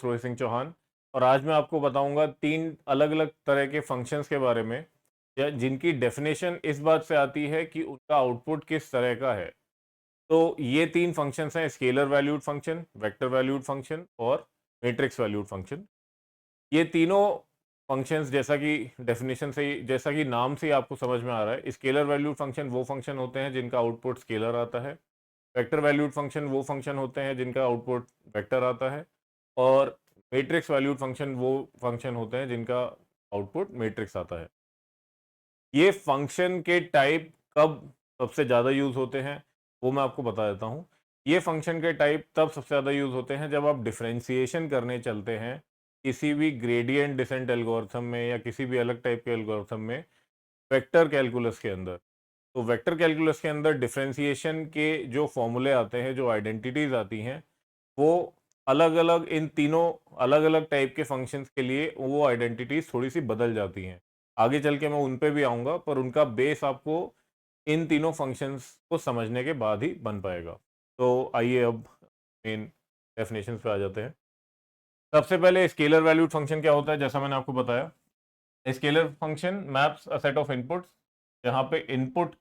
दोस्त रोहित सिंह चौहान। और आज मैं आपको बताऊंगा 3 अलग अलग तरह के फंक्शंस के बारे में, या जिनकी डेफिनेशन इस बात से आती है कि उनका आउटपुट किस तरह का है। तो ये 3 फंक्शंस हैं: scalar valued function, vector valued function और मैट्रिक्स वैल्यूड फंक्शन। ये तीनों फंक्शंस, जैसा कि डेफिनेशन से ही, जैसा कि नाम से ही आपको समझ में आ रहा है, स्केलर वैल्यूड फंक्शन वो फंक्शन होते हैं जिनका आउटपुट स्केलर आता है। वेक्टर वैल्यूड फंक्शन वो फंक्शन होते हैं जिनका आउटपुट वेक्टर आता है। और मैट्रिक्स वैल्यूड फंक्शन वो फंक्शन होते हैं जिनका आउटपुट मैट्रिक्स आता है। ये फंक्शन के टाइप कब सबसे ज़्यादा यूज़ होते हैं, वो मैं आपको बता देता हूँ। ये फंक्शन के टाइप तब सबसे ज़्यादा यूज़ होते हैं जब आप डिफरेंशिएशन करने चलते हैं किसी भी ग्रेडियंट डिसेंट एल्गोरिथम में या किसी भी अलग टाइप के एल्गोरिथम में, वेक्टर कैलकुलस के अंदर। तो वेक्टर कैलकुलस के अंदर डिफरेंशिएशन के जो फॉर्मूले आते हैं, जो आइडेंटिटीज आती हैं, वो अलग अलग, इन तीनों अलग अलग टाइप के फंक्शंस के लिए वो आइडेंटिटीज थोड़ी सी बदल जाती हैं। आगे चल के मैं उन पे भी आऊँगा, पर उनका बेस आपको इन तीनों फंक्शंस को समझने के बाद ही बन पाएगा। तो आइए अब मेन डेफिनेशंस पे आ जाते हैं। सबसे पहले स्केलर वैल्यूड फंक्शन क्या होता है, जैसा मैंने आपको बताया। Scalar function maps a set of inputs, यहाँ पे इनपुट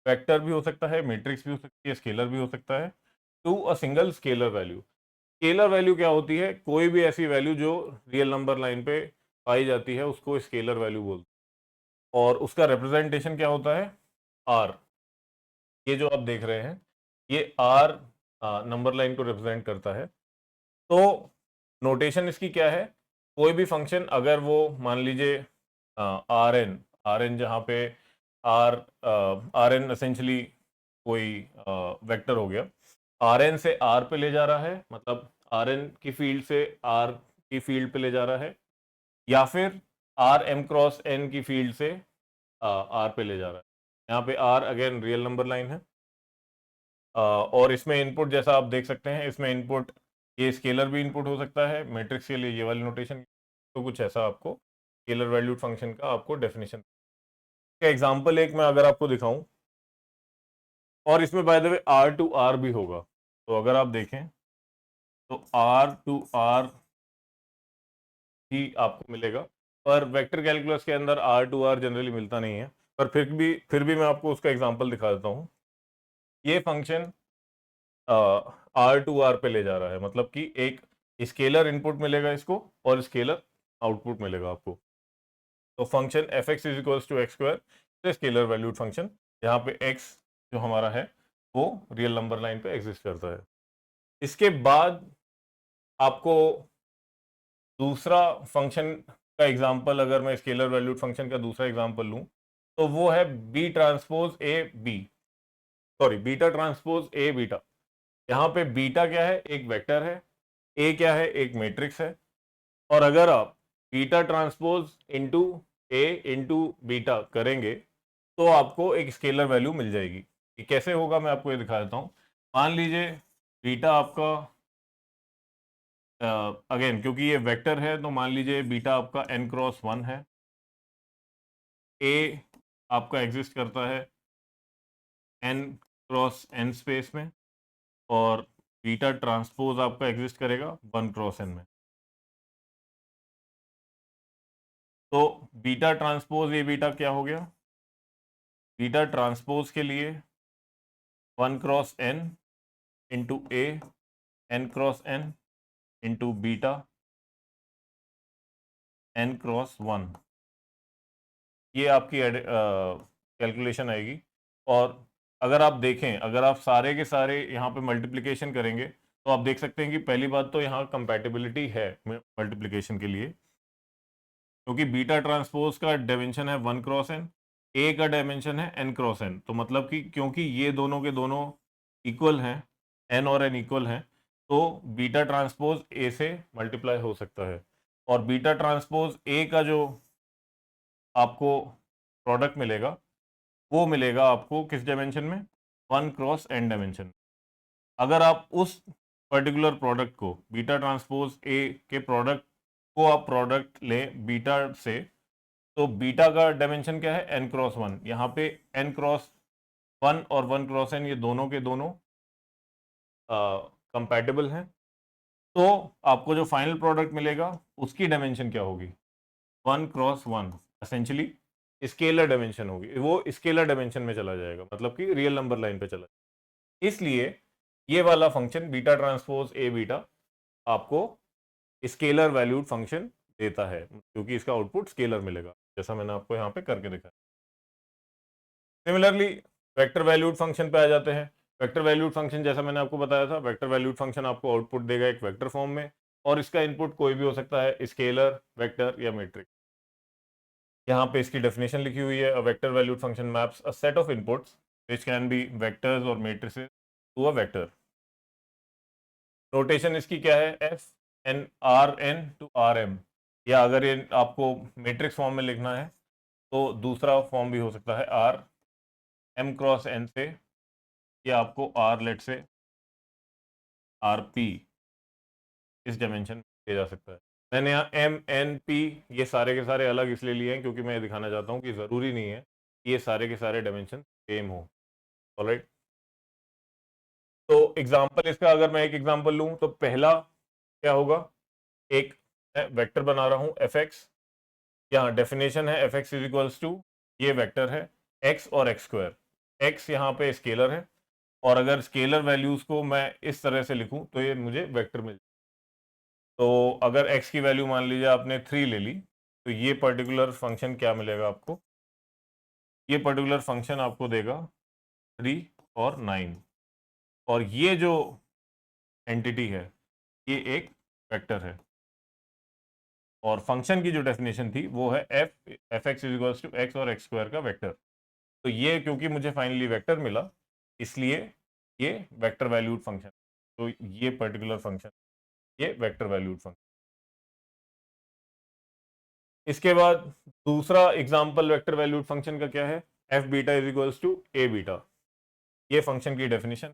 वेक्टर भी हो सकता है, मैट्रिक्स भी हो सकती है, स्केलर भी हो सकता है, to a single scalar value. Scalar value क्या होती है? कोई भी ऐसी वैल्यू जो रियल नंबर लाइन पे पाई जाती है उसको स्केलर वैल्यू बोलते हैं। और उसका रिप्रेजेंटेशन क्या होता है? आर। ये जो आप देख रहे हैं, ये आर नंबर लाइन को रिप्रेजेंट करता है। तो नोटेशन इसकी क्या है? कोई भी फंक्शन अगर वो मान लीजिए आर एन जहाँ पे आर एन एसेंशली कोई वेक्टर हो गया, आर एन से आर पे ले जा रहा है, मतलब आर एन की फील्ड से आर की फील्ड पे ले जा रहा है, या फिर आर एम क्रॉस एन की फील्ड से आर पे ले जा रहा है। यहाँ पे R again real number line है। और इसमें इनपुट, जैसा आप देख सकते हैं, इसमें इनपुट ये स्केलर भी इनपुट हो सकता है। मैट्रिक्स के लिए ये वाली नोटेशन। तो कुछ ऐसा आपको स्केलर वैल्यूड फंक्शन का आपको डेफिनेशन का एग्जांपल एक मैं अगर आपको दिखाऊं, और इसमें by the way R to R भी होगा। तो अगर आप देखें तो आर टू आर ही आपको मिलेगा, पर वेक्टर कैलकुलस के अंदर आर टू आर जनरली मिलता नहीं है। पर फिर भी मैं आपको उसका एग्जांपल दिखा देता हूँ। ये फंक्शन आर टू आर पे ले जा रहा है, मतलब कि एक स्केलर इनपुट मिलेगा इसको और स्केलर आउटपुट मिलेगा आपको। तो function F x is equals to x square, scalar valued function, यहाँ पे एक्स जो हमारा है वो रियल नंबर लाइन पे एग्जिस्ट करता है। इसके बाद आपको दूसरा फंक्शन का एग्जांपल, अगर मैं स्केलर वैल्यूड फंक्शन का दूसरा एग्जांपल लूं, तो वो है B transpose A B, sorry beta transpose A beta. यहाँ पे बीटा क्या है? एक वेक्टर है। ए क्या है? एक मैट्रिक्स है। और अगर आप बीटा ट्रांसपोज इंटू ए इंटू बीटा करेंगे तो आपको एक स्केलर वैल्यू मिल जाएगी। ये कैसे होगा मैं आपको ये दिखा देता हूँ। मान लीजिए बीटा आपका, अगेन क्योंकि ये वेक्टर है तो मान लीजिए बीटा आपका n क्रॉस 1 है। ए आपका एग्जिस्ट करता है n क्रॉस n स्पेस में, और बीटा ट्रांसपोज आपका एग्जिस्ट करेगा 1 क्रॉस n में। तो बीटा ट्रांसपोज ये बीटा क्या हो गया? बीटा ट्रांसपोज के लिए 1 क्रॉस n इंटू ए, n cross n into beta n cross 1, ये आपकी कैलकुलेशन आएगी। और अगर आप देखें, अगर आप सारे के सारे यहाँ पे मल्टीप्लिकेशन करेंगे तो आप देख सकते हैं कि पहली बात तो यहाँ कंपैटिबिलिटी है मल्टीप्लिकेशन के लिए, क्योंकि बीटा ट्रांसपोज का डायमेंशन है 1 क्रॉस n, ए का डायमेंशन है n क्रॉस n। तो मतलब कि क्योंकि ये दोनों के दोनों इक्वल हैं, n और n इक्वल हैं, तो बीटा ट्रांसपोज ए से मल्टीप्लाई हो सकता है। और बीटा ट्रांसपोज ए का जो आपको प्रोडक्ट मिलेगा वो मिलेगा आपको किस डायमेंशन में? 1 क्रॉस n डायमेंशन। अगर आप उस पर्टिकुलर प्रोडक्ट को, बीटा ट्रांसपोज ए के प्रोडक्ट को आप प्रोडक्ट लें बीटा से, तो बीटा का डायमेंशन क्या है? n cross 1। यहाँ पे n क्रॉस 1 और 1 क्रॉस n ये दोनों के दोनों कंपैटिबल हैं। तो आपको जो फाइनल प्रोडक्ट मिलेगा उसकी डायमेंशन क्या होगी, 1x1, एसेंशियली स्केलर डायमेंशन होगी, वो स्केलर डायमेंशन में चला जाएगा, मतलब कि रियल नंबर लाइन पे चला जाएगा। इसलिए ये वाला function beta transpose A beta आपको स्केलर वैल्यूड फंक्शन देता है, क्योंकि इसका आउटपुट स्केलर मिलेगा, जैसा मैंने आपको यहाँ पे करके दिखाया। सिमिलरली वेक्टर वैल्यूड फंक्शन पे आ जाते हैं। वेक्टर वैल्यूड फंक्शन जैसा मैंने आपको बताया था, वेक्टर वैल्यूड फंक्शन आपको आउटपुट देगा एक वेक्टर फॉर्म में, और इसका इनपुट कोई भी हो सकता है, स्केलर, वेक्टर या मैट्रिक्स। यहाँ पे इसकी डेफिनेशन लिखी हुई है, a vector valued function maps a set of inputs which can be vectors और matrices to a vector. Notation इसकी क्या है, F N R N to R M, या अगर ये आपको मैट्रिक्स फॉर्म में लिखना है तो दूसरा फॉर्म भी हो सकता है, आर एम क्रॉस एन से, या आपको आर लेट से आर पी इस डायमेंशन में किया जा सकता है। मैंने यहाँ एम एन पी ये सारे के सारे अलग इसलिए लिए हैं क्योंकि मैं ये दिखाना चाहता हूँ कि ज़रूरी नहीं है कि ये सारे के सारे डायमेंशन सेम हो। ऑलराइट, तो एग्जांपल इसका अगर मैं एक एग्जांपल लूँ तो पहला क्या होगा, एक वेक्टर बना रहा हूँ एफ एक्स, यहाँ डेफिनेशन है F x is equals to, ये वेक्टर है एक्स और एक्स स्क्वायर, एक्स यहाँ पे स्केलर है, और अगर स्केलर वैल्यूज को मैं इस तरह से लिखूं तो ये मुझे वेक्टर मिल, तो अगर x की वैल्यू मान लीजिए आपने 3 ले ली, तो ये पर्टिकुलर फंक्शन क्या मिलेगा आपको, ये पर्टिकुलर फंक्शन आपको देगा 3 और 9, और ये जो एंटिटी है ये एक वेक्टर है, और फंक्शन की जो डेफिनेशन थी वो है F x is equals to x और एक्स स्क्वायर का वेक्टर। तो ये क्योंकि मुझे फाइनली वेक्टर मिला, इसलिए ये वेक्टर वैल्यूड फंक्शन, तो ये पर्टिकुलर फंक्शन ये वेक्टर वैल्यूड फंक्शन। इसके बाद दूसरा एग्जाम्पल वेक्टर वैल्यूड फंक्शन का क्या है, F beta is equals to A beta, ये फंक्शन की डेफिनेशन,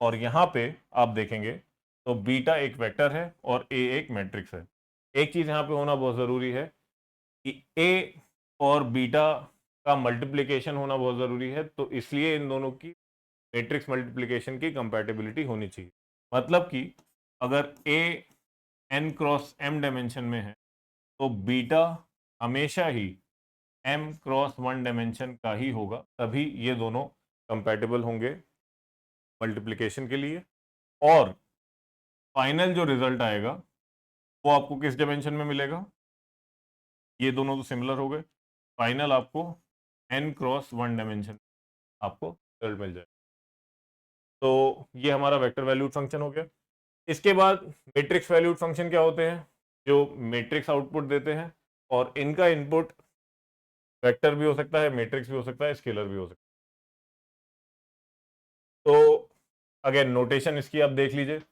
और यहाँ पे आप देखेंगे तो बीटा एक वेक्टर है और ए एक मैट्रिक्स है। एक चीज यहाँ पे होना बहुत जरूरी है कि ए और बीटा का मल्टीप्लिकेशन होना बहुत जरूरी है, तो इसलिए इन दोनों की मैट्रिक्स मल्टीप्लिकेशन की कंपैटिबिलिटी होनी चाहिए। मतलब कि अगर A N cross M dimension में है तो बीटा हमेशा ही एम क्रॉस वन डायमेंशन का ही होगा, तभी ये दोनों कंपैटिबल होंगे मल्टीप्लिकेशन के लिए, और फाइनल जो रिजल्ट आएगा वो आपको किस डायमेंशन में मिलेगा, ये दोनों तो सिमिलर हो गए, फाइनल आपको एन क्रॉस वन डायमेंशन आपको रिजल्ट मिल जाए। तो ये हमारा वेक्टर वैल्यूड फंक्शन हो गया। इसके बाद मैट्रिक्स वैल्यूड फंक्शन क्या होते हैं, जो मैट्रिक्स आउटपुट देते हैं, और इनका इनपुट वेक्टर भी हो सकता है, मैट्रिक्स भी हो सकता है, स्केलर भी हो सकता है। तो अगेन नोटेशन इसकी आप देख लीजिए,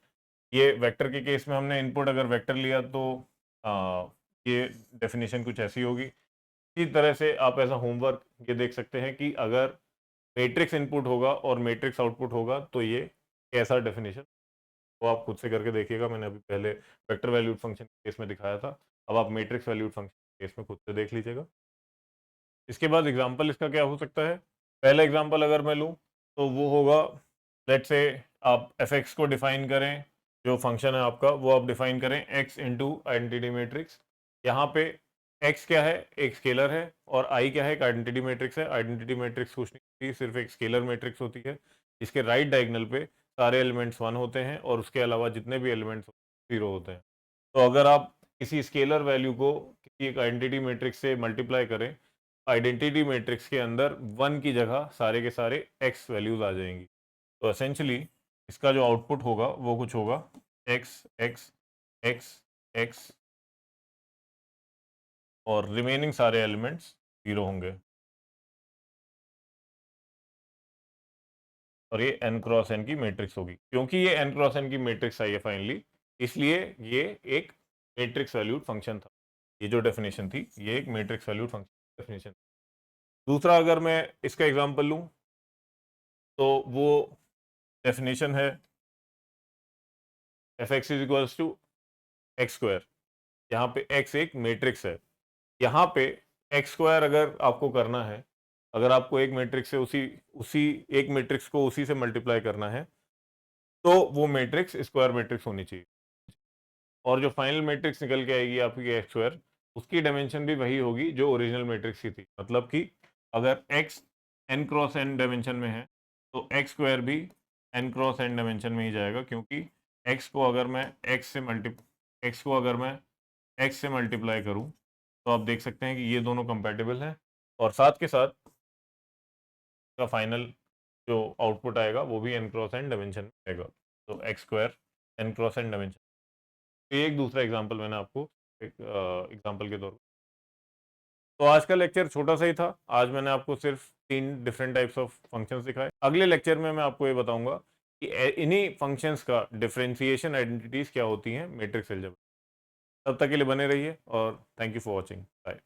ये वेक्टर के केस में हमने इनपुट अगर वेक्टर लिया तो ये डेफिनेशन कुछ ऐसी होगी। इसी तरह से आप ऐसा होमवर्क ये देख सकते हैं कि अगर मैट्रिक्स इनपुट होगा और मैट्रिक्स आउटपुट होगा तो ये कैसा डेफिनेशन, वो आप खुद से करके देखिएगा। मैंने अभी पहले वेक्टर वैल्यूड फंक्शन के केस में दिखाया था, अब आप मैट्रिक्स वैल्यूड फंक्शन के केस में खुद से देख लीजिएगा। इसके बाद एग्जाम्पल इसका क्या हो सकता है, पहला एग्जाम्पल अगर मैं लूँ तो वो होगा, लेट से आप एफ एक्स को डिफाइन करें, जो फंक्शन है आपका वो आप डिफाइन करें एक्स इंटू आइडेंटिटी मैट्रिक्स। यहाँ पे एक्स क्या है, एक स्केलर है, और आई क्या है, एक आइडेंटिटी मैट्रिक्स है। आइडेंटिटी मैट्रिक्स कुछ नहीं होती, सिर्फ एक स्केलर मैट्रिक्स होती है, इसके राइट डायगोनल पे सारे एलिमेंट्स 1 होते हैं और उसके अलावा जितने भी एलिमेंट्स 0 होते हैं। तो अगर आप किसी स्केलर वैल्यू को किसी एक आइडेंटिटी मैट्रिक्स से मल्टीप्लाई करें, आइडेंटिटी मैट्रिक्स के अंदर 1 की जगह सारे के सारे एक्स वैल्यूज आ जाएंगी। तो एसेंशली इसका जो आउटपुट होगा वो कुछ होगा एक्स एक्स एक्स एक्स, और रिमेनिंग सारे एलिमेंट्स 0 होंगे, और ये n क्रॉस n की मैट्रिक्स होगी। क्योंकि ये n क्रॉस n की मैट्रिक्स आई है फाइनली, इसलिए ये एक मैट्रिक्स वैल्यूड फंक्शन था। ये जो डेफिनेशन थी ये एक मैट्रिक्स वैल्यूड फंक्शन डेफिनेशन। दूसरा अगर मैं इसका एग्जांपल लूं तो वो डेफिनेशन है F x is equals to x square, यहाँ पे x एक मैट्रिक्स है। यहाँ पे एक्स स्क्वायर अगर आपको करना है, अगर आपको एक मैट्रिक्स से उसी उसी एक मैट्रिक्स को उसी से मल्टीप्लाई करना है, तो वो मैट्रिक्स स्क्वायर मैट्रिक्स होनी चाहिए। और जो फाइनल मैट्रिक्स निकल के आएगी आपकी एक्स स्क्वायर, उसकी डायमेंशन भी वही होगी जो ओरिजिनल मैट्रिक्स की थी। मतलब कि अगर x N cross N dimension में है तो एक्स स्क्वायर भी एन क्रॉस एन डायमेंशन में ही जाएगा, क्योंकि एक्स को अगर मैं एक्स को अगर मैं एक्स से मल्टीप्लाई करूं तो आप देख सकते हैं कि ये दोनों कंपैटिबल हैं, और साथ के साथ का फाइनल जो आउटपुट आएगा वो भी एन क्रॉस एन डायमेंशन में आएगा। तो x square N cross N dimension. तो ये एक दूसरा एग्जांपल मैंने आपको एक एग्जांपल के तौर पर। तो आज का लेक्चर छोटा सा ही था। आज मैंने आपको सिर्फ 3 डिफरेंट टाइप्स ऑफ फंक्शंस दिखाए। अगले लेक्चर में मैं आपको ये बताऊंगा कि इन्हीं फंक्शंस का डिफरेंशिएशन आइडेंटिटीज क्या होती हैं मैट्रिक्स अलजेब्रा। तब तक के लिए बने रहिए और thank you for watching. Bye.